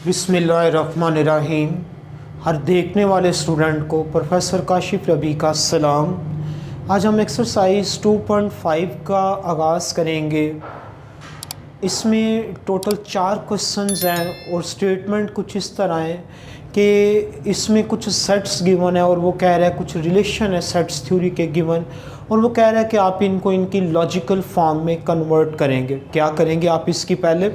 बिस्मिल्लाहिर्रहमानिर्रहीम। हर देखने वाले स्टूडेंट को प्रोफेसर काशिफ रबी का सलाम। आज हम एक्सरसाइज 2.5 का आगाज़ करेंगे। इसमें टोटल 4 क्वेश्चंस हैं और स्टेटमेंट कुछ इस तरह है कि इसमें कुछ सेट्स गिवन है और वो कह रहा है कुछ रिलेशन है सेट्स थ्योरी के गिवन, और वो कह रहा है कि आप इनको इनकी लॉजिकल फॉर्म में कन्वर्ट करेंगे। क्या करेंगे आप? इसकी पहले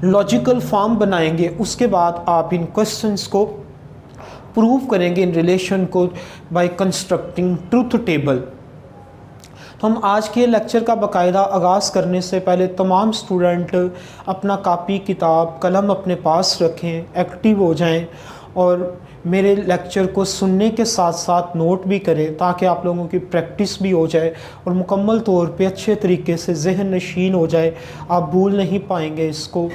लॉजिकल फॉर्म बनाएंगे, उसके बाद आप इन क्वेश्चंस को प्रूव करेंगे इन रिलेशन को बाय कंस्ट्रक्टिंग ट्रूथ टेबल। तो हम आज के लेक्चर का बाकायदा आगाज़ करने से पहले तमाम स्टूडेंट अपना कापी किताब कलम अपने पास रखें, एक्टिव हो जाएं और मेरे लेक्चर को सुनने के साथ साथ नोट भी करें ताकि आप लोगों की प्रैक्टिस भी हो जाए और मुकम्मल तौर पे अच्छे तरीके से ज़हन नशीन हो जाए। आप भूल नहीं पाएंगे इसको।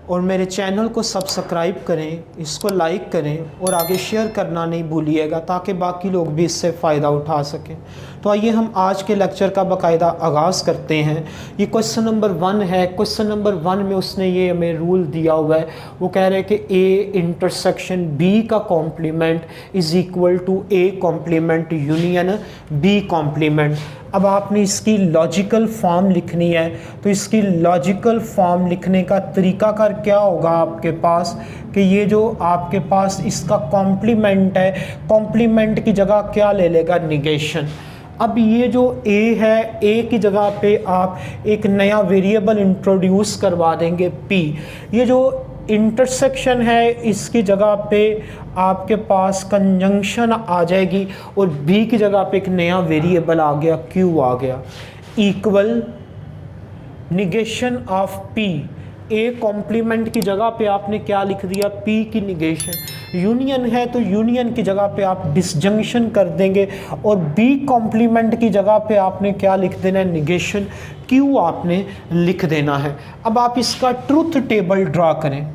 और मेरे चैनल को सब्सक्राइब करें, इसको लाइक करें और आगे शेयर करना नहीं भूलिएगा ताकि बाकी लोग भी इससे फ़ायदा उठा सकें। तो आइए हम आज के लेक्चर का बाकायदा आगाज़ करते हैं। ये क्वेश्चन नंबर 1 है। क्वेश्चन नंबर 1 में उसने ये हमें रूल दिया हुआ है। वो कह रहे हैं कि A इंटरसेक्शन B का complement is equal to A complement union B complement. अब आपने इसकी लॉजिकल फॉर्म लिखनी है, तो इसकी लॉजिकल फॉर्म लिखने का तरीकाकार क्या होगा आपके पास कि ये जो आपके पास इसका कॉम्प्लीमेंट है, कॉम्प्लीमेंट की जगह क्या ले लेगा? निगेशन। अब ये जो A है, A की जगह पे आप एक नया वेरिएबल इंट्रोड्यूस करवा देंगे P। ये जो इंटरसेक्शन है इसकी जगह पे आपके पास कंजंक्शन आ जाएगी और B की जगह पे एक नया वेरिएबल आ गया, Q आ गया, equal negation of P। A complement की जगह पे आपने क्या लिख दिया? P की निगेशन। यूनियन है तो यूनियन की जगह पे आप डिसजंक्शन कर देंगे और B कॉम्प्लीमेंट की जगह पे आपने क्या लिख देना है? निगेशन। Q आपने लिख देना है। अब आप इसका ट्रूथ टेबल ड्रा करें।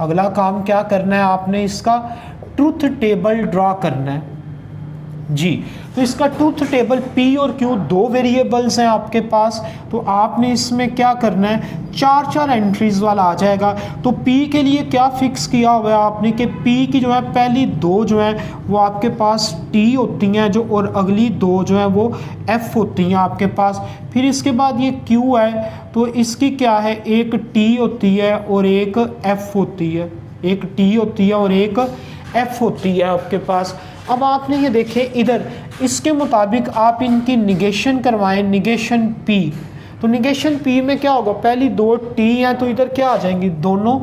अगला काम क्या करना है? आपने इसका ट्रूथ टेबल ड्रा करना है जी। तो इसका ट्रूथ टेबल P और Q दो वेरिएबल्स हैं आपके पास, तो आपने इसमें क्या करना है? 4 एंट्रीज वाला आ जाएगा। तो P के लिए क्या फिक्स किया हुआ है आपने कि P की जो है पहली 2 जो है वो आपके पास T होती हैं जो, और अगली 2 जो है वो F होती हैं आपके पास। फिर इसके बाद ये Q है तो इसकी क्या है? एक T होती है और एक F होती है, एक T होती है और एक F होती है आपके पास। अब आपने ये देखें इधर, इसके मुताबिक आप इनकी निगेशन करवाएं, निगेशन P। तो निगेशन P में क्या होगा? पहली 2 T हैं तो इधर क्या आ जाएंगी? दोनों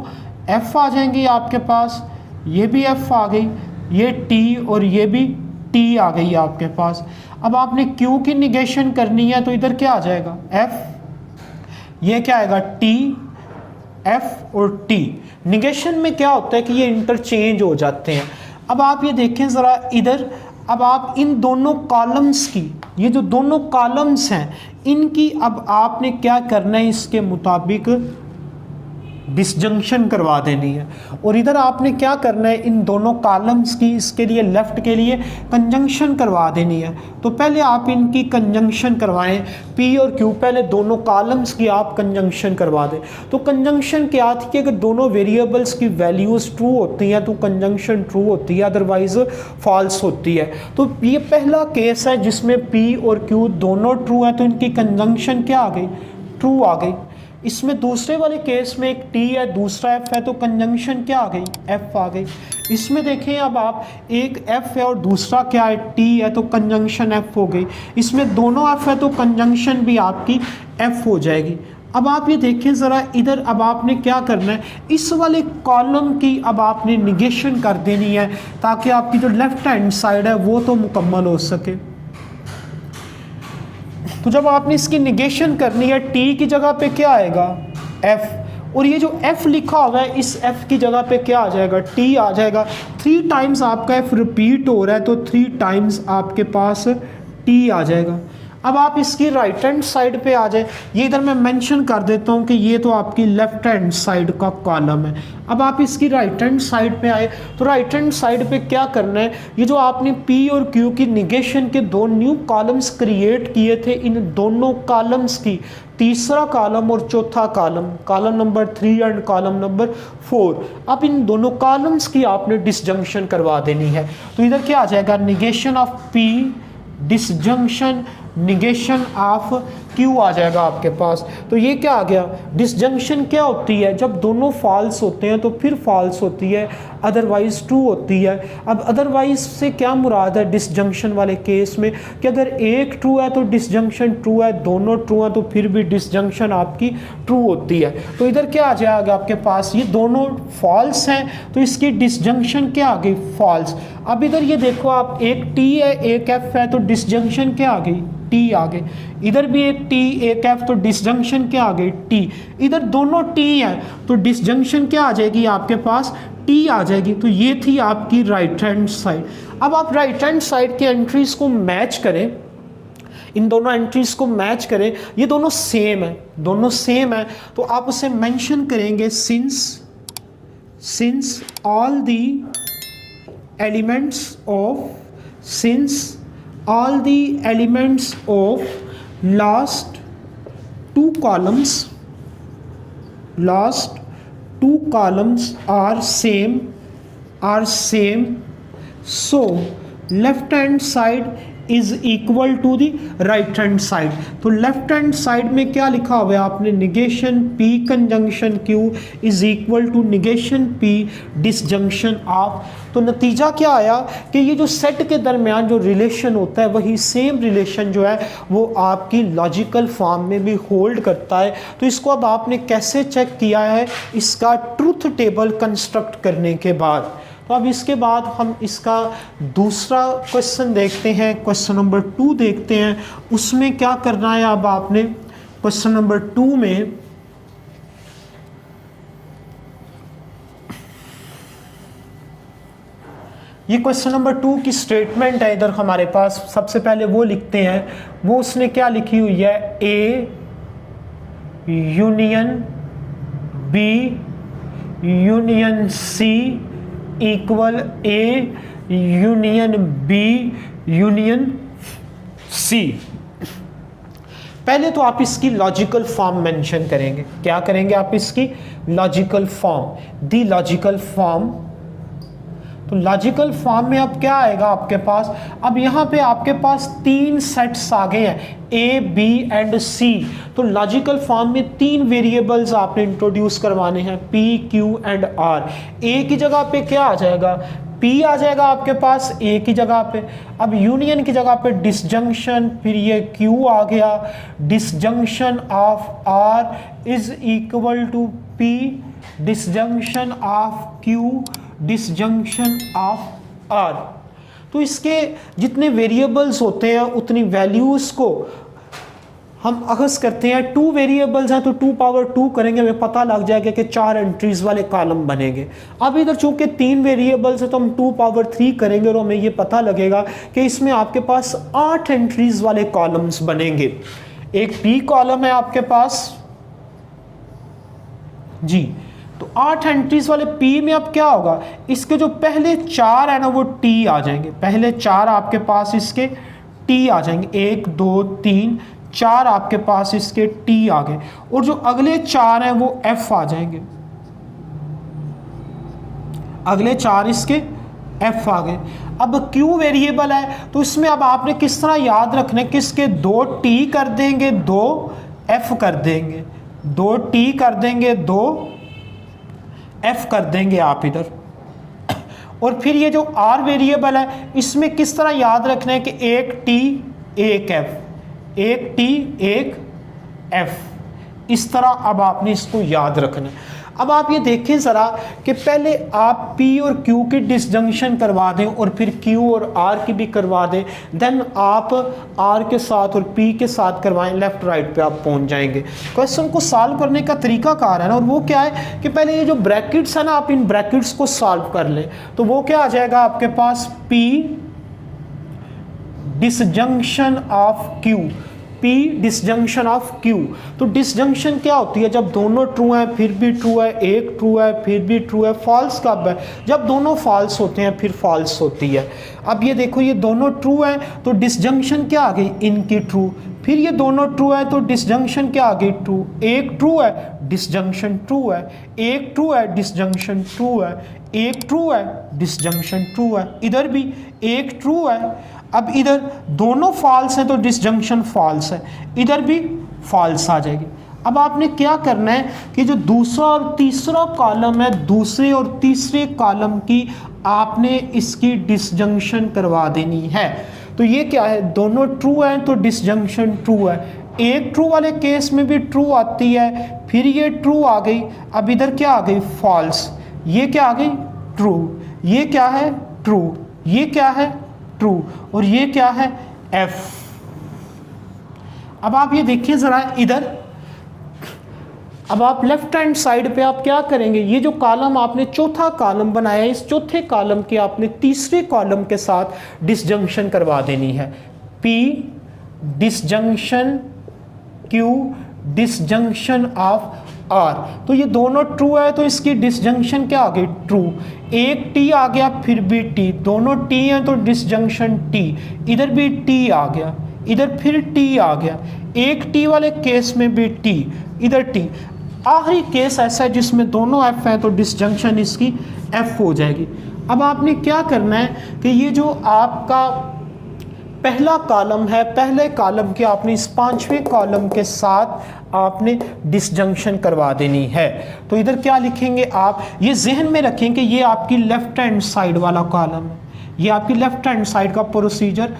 F आ जाएंगी आपके पास। ये भी F आ गई, ये T और ये भी T आ गई आपके पास। अब आपने Q की निगेशन करनी है तो इधर क्या आ जाएगा? F। ये क्या आएगा? T, F और T। निगेशन में क्या होता है कि ये इंटरचेंज हो जाते हैं। अब आप ये देखें ज़रा इधर, अब आप इन दोनों कॉलम्स की, ये जो दोनों कॉलम्स हैं इनकी अब आपने क्या करना है? इसके मुताबिक डिसजंक्शन करवा देनी है। और इधर आपने क्या करना है? इन दोनों कॉलम्स की, इसके लिए लेफ़्ट के लिए कंजंक्शन करवा देनी है। तो पहले आप इनकी कंजंक्शन करवाएं, P और Q, पहले दोनों कॉलम्स की आप कंजंक्शन करवा दें। तो कंजंक्शन क्या थी कि अगर दोनों वेरिएबल्स की वैल्यूज़ ट्रू होती हैं तो कंजंक्शन ट्रू होती है, अदरवाइज़ फॉल्स होती है। तो ये पहला केस है जिसमें P और Q दोनों ट्रू हैं तो इनकी कंजंक्शन क्या आ गई? ट्रू आ गई। इसमें दूसरे वाले केस में एक T है, दूसरा F है तो कंजंक्शन क्या आ गई? F आ गई। इसमें देखें अब आप, एक F है और दूसरा क्या है? T है तो कंजंक्शन F हो गई। इसमें दोनों F है तो कंजंक्शन भी आपकी F हो जाएगी। अब आप ये देखें ज़रा इधर, अब आपने क्या करना है? इस वाले कॉलम की अब आपने निगेशन कर देनी है ताकि आपकी जो लेफ़्ट हैंड साइड है वो तो मुकम्मल हो सके। तो जब आपने इसकी निगेशन करनी है, T की जगह पे क्या आएगा? F। और ये जो F लिखा हुआ है इस F की जगह पे क्या आ जाएगा? T आ जाएगा। 3 टाइम्स आपका F रिपीट हो रहा है तो 3 टाइम्स आपके पास T आ जाएगा। अब आप इसकी राइट हैंड साइड पे आ जाए, ये इधर मैं मेंशन कर देता हूँ कि ये तो आपकी लेफ्ट हैंड साइड का कॉलम है। अब आप इसकी राइट हैंड साइड पे आए तो राइट हैंड साइड पे क्या करना है, ये जो आपने P और Q की निगेशन के दो न्यू कॉलम्स क्रिएट किए थे, इन दोनों कॉलम्स की तीसरा कॉलम और चौथा column, column number 3 and column number 4, अब इन दोनों कॉलम्स की आपने डिसजंक्शन करवा देनी है। तो इधर क्या आ जाएगा, negation of P disjunction negation of Q आ जाएगा आपके पास। तो ये क्या आ गया, डिसजंक्शन क्या होती है, जब दोनों फॉल्स होते हैं तो फिर फॉल्स होती है, अदरवाइज ट्रू होती है। अब अदरवाइज से क्या मुराद है डिसजंक्शन वाले केस में, कि अगर एक ट्रू है तो डिसजंक्शन ट्रू है, दोनों ट्रू है तो फिर भी डिसजंक्शन आपकी ट्रू होती है। तो इधर क्या आ जाएगा आपके पास, ये दोनों फॉल्स हैं तो इसकी डिसजंक्शन क्या आ गई, फॉल्स। अब इधर ये देखो आप, एक T है एक F है तो डिसजंक्शन क्या आ गई, T आ गई। इधर भी एक T एक F तो डिसजंक्शन क्या आ गई, T। इधर दोनों T हैं तो डिसजंक्शन क्या आ जाएगी आपके पास, T आ जाएगी। तो ये थी आपकी राइट हैंड साइड। अब आप राइट हैंड साइड की एंट्रीज को मैच करें, इन दोनों एंट्रीज को मैच करें, ये दोनों सेम है, दोनों सेम है तो आप उसे मेंशन करेंगे, since all the elements of last two columns are same, so left hand side is equal to the right hand side. तो लेफ्ट हैंड साइड में क्या लिखा हुआ है आपने, negation P conjunction Q is equal to negation P disjunction of. तो नतीजा क्या आया कि ये जो सेट के दरमियान जो रिलेशन होता है वही सेम रिलेशन जो है वो आपकी लॉजिकल फॉर्म में भी होल्ड करता है। तो इसको अब आपने कैसे चेक किया है, इसका ट्रुथ टेबल कंस्ट्रक्ट करने के बाद। तो अब इसके बाद हम इसका दूसरा क्वेश्चन देखते हैं, क्वेश्चन नंबर 2 देखते हैं। उसमें क्या करना है, अब आपने क्वेश्चन नंबर 2 में ये क्वेश्चन नंबर 2 की स्टेटमेंट है इधर हमारे पास। सबसे पहले वो लिखते हैं, वो उसने क्या लिखी हुई है, A union B union C equal A union B union C। पहले तो आप इसकी लॉजिकल फॉर्म मेंशन करेंगे। क्या करेंगे आप, इसकी लॉजिकल फॉर्म, दी लॉजिकल फॉर्म। तो लॉजिकल फॉर्म में अब क्या आएगा आपके पास, अब यहाँ पे आपके पास 3 सेट्स आ गए हैं, A, B एंड C। तो लॉजिकल फॉर्म में 3 वेरिएबल्स आपने इंट्रोड्यूस करवाने हैं, P, Q and R। A की जगह पे क्या आ जाएगा, P आ जाएगा आपके पास A की जगह पे। अब यूनियन की जगह पे डिसजंक्शन, फिर ये Q आ गया, disjunction of R is equal to P disjunction of Q disjunction of R। तो इसके जितने वेरिएबल्स होते हैं उतनी वैल्यूज़ को हम अखज़ करते हैं। 2 वेरिएबल्स हैं तो 2 पावर 2 करेंगे, हमें पता लग जाएगा कि 4 एंट्रीज वाले कॉलम बनेंगे। अब इधर चूंकि 3 वेरिएबल्स है तो हम 2 पावर 3 करेंगे और हमें ये पता लगेगा कि इसमें आपके पास 8 एंट्रीज वाले कॉलम्स बनेंगे। एक P कॉलम है आपके पास जी, तो 8 एंट्रीज वाले P में अब क्या होगा, इसके जो पहले 4 है ना वो T आ जाएंगे। पहले 4 आपके पास इसके T आ जाएंगे, 1 2 3 4 आपके पास इसके T आ गए, और जो अगले 4 हैं वो F आ जाएंगे। अगले 4 इसके F आ गए। अब Q वेरिएबल है तो इसमें अब आपने किस तरह याद रखना है, किसके 2 T कर देंगे 2 F कर देंगे, 2 T कर देंगे 2 F कर देंगे आप इधर। और फिर ये जो R वेरिएबल है इसमें किस तरह याद रखना है कि 1 T 1 F, 1 T 1 F, इस तरह अब आपने इसको याद रखना है। अब आप ये देखें ज़रा कि पहले आप P और Q की डिसजंक्शन करवा दें और फिर Q और R की भी करवा दें, देन आप R के साथ और P के साथ करवाएं, लेफ्ट राइट पे आप पहुंच जाएंगे। क्वेश्चन को सॉल्व करने का तरीका कार है ना, और वो क्या है कि पहले ये जो ब्रैकेट्स है ना, आप इन ब्रैकेट्स को सॉल्व कर लें। तो वो क्या आ जाएगा आपके पास, P disjunction of Q। P disjunction of Q। तो डिसजंक्शन क्या होती है? जब दोनों ट्रू हैं फिर भी ट्रू है, एक ट्रू है फिर भी ट्रू है। फॉल्स कब है? जब दोनों फॉल्स होते हैं फिर फॉल्स होती है। अब ये देखो, ये दोनों ट्रू हैं तो डिसजंक्शन क्या आ गई? इनकी ट्रू। फिर ये दोनों ट्रू है तो डिसजंक्शन क्या आ गई? ट्रू। एक ट्रू है, डिसजंक्शन ट्रू है। एक ट्रू है, डिसजंक्शन ट्रू है। एक ट्रू है, डिसजंक्शन ट्रू है। इधर भी एक ट्रू है। अब इधर दोनों फॉल्स हैं तो डिसजंक्शन फॉल्स है, इधर भी फॉल्स आ जाएगी। अब आपने क्या करना है कि जो दूसरा और तीसरा कॉलम है, दूसरे और तीसरे कॉलम की आपने इसकी डिसजंक्शन करवा देनी है। तो ये क्या है? दोनों ट्रू हैं तो डिसजंक्शन ट्रू है। एक ट्रू वाले केस में भी ट्रू आती है, फिर ये ट्रू आ गई। अब इधर क्या आ गई? फॉल्स। ये क्या आ गई? ट्रू। ये क्या है? ट्रू। ये क्या है? ट्रू। और ये क्या है? एफ। अब आप ये देखिए जरा इधर, अब आप लेफ्ट हैंड साइड पे आप क्या करेंगे? ये जो कॉलम आपने चौथा कॉलम बनाया है, इस चौथे कॉलम के आपने तीसरे कॉलम के साथ डिसजंक्शन करवा देनी है। P disjunction Q disjunction of R। तो ये दोनों ट्रू है तो इसकी डिसजंक्शन क्या आ गई? ट्रू। एक T आ गया फिर भी T, दोनों T हैं तो डिसजंक्शन T। इधर भी T आ गया, इधर फिर T आ गया। एक T वाले केस में भी T, इधर T। आखिरी केस ऐसा है जिसमें दोनों F हैं तो डिसजंक्शन इसकी F हो जाएगी। अब आपने क्या करना है कि ये जो आपका पहला कॉलम है, पहले कॉलम के आपने इस पांचवें कॉलम के साथ आपने डिसजंक्शन करवा देनी है। तो इधर क्या लिखेंगे आप? ये जहन में रखें कि ये आपकी लेफ्ट हैंड साइड वाला कॉलम है, ये आपकी लेफ्ट हैंड साइड का प्रोसीजर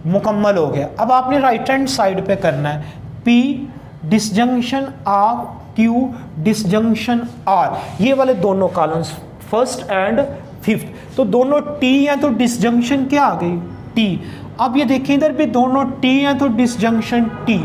मुकम्मल हो गया। अब आपने राइट हैंड साइड पे करना है। P disjunction of Q disjunction R। ये वाले दोनों कॉलम्स फर्स्ट एंड फिफ्थ, तो दोनों T हैं तो डिसजंक्शन क्या आ गई? T। अब ये देखिए इधर भी दोनों T हैं तो डिसजंक्शन T,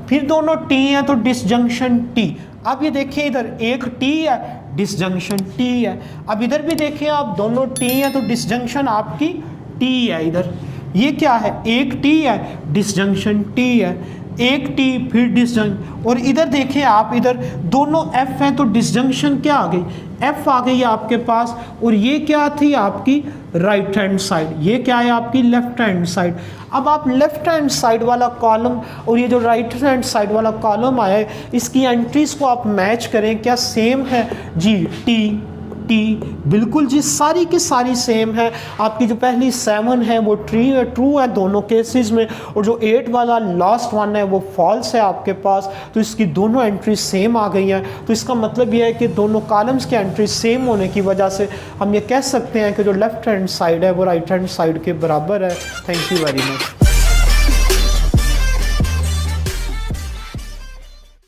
फिर दोनों T हैं तो डिसजंक्शन T। अब ये देखिए इधर एक T है, डिसजंक्शन T है। अब इधर भी देखिए आप, दोनों T हैं तो डिसजंक्शन आपकी T है। इधर ये क्या है? एक T है, डिसजंक्शन T है। एक T फिर डिसजंक्शन। और इधर देखें आप, इधर दोनों F हैं तो डिसजंक्शन क्या आ गई? F आ गई आपके पास। और ये क्या थी? आपकी राइट हैंड साइड। ये क्या है? आपकी लेफ्ट हैंड साइड। अब आप लेफ्ट हैंड साइड वाला कॉलम और ये जो राइट हैंड साइड वाला कॉलम आया है, इसकी एंट्रीज को आप मैच करें, क्या सेम है? जी, T बिल्कुल जी, सारी की सारी सेम है। आपकी जो पहली 7 है वो ट्रू है दोनों केसेस में, और जो 8 वाला लास्ट वन है वो फॉल्स है आपके पास। तो इसकी दोनों एंट्री सेम आ गई हैं। तो इसका मतलब ये है कि दोनों कॉलम्स की एंट्री सेम होने की वजह से हम ये कह सकते हैं कि जो लेफ्ट हैंड साइड है वो राइट हैंड साइड के बराबर है। Thank you very much.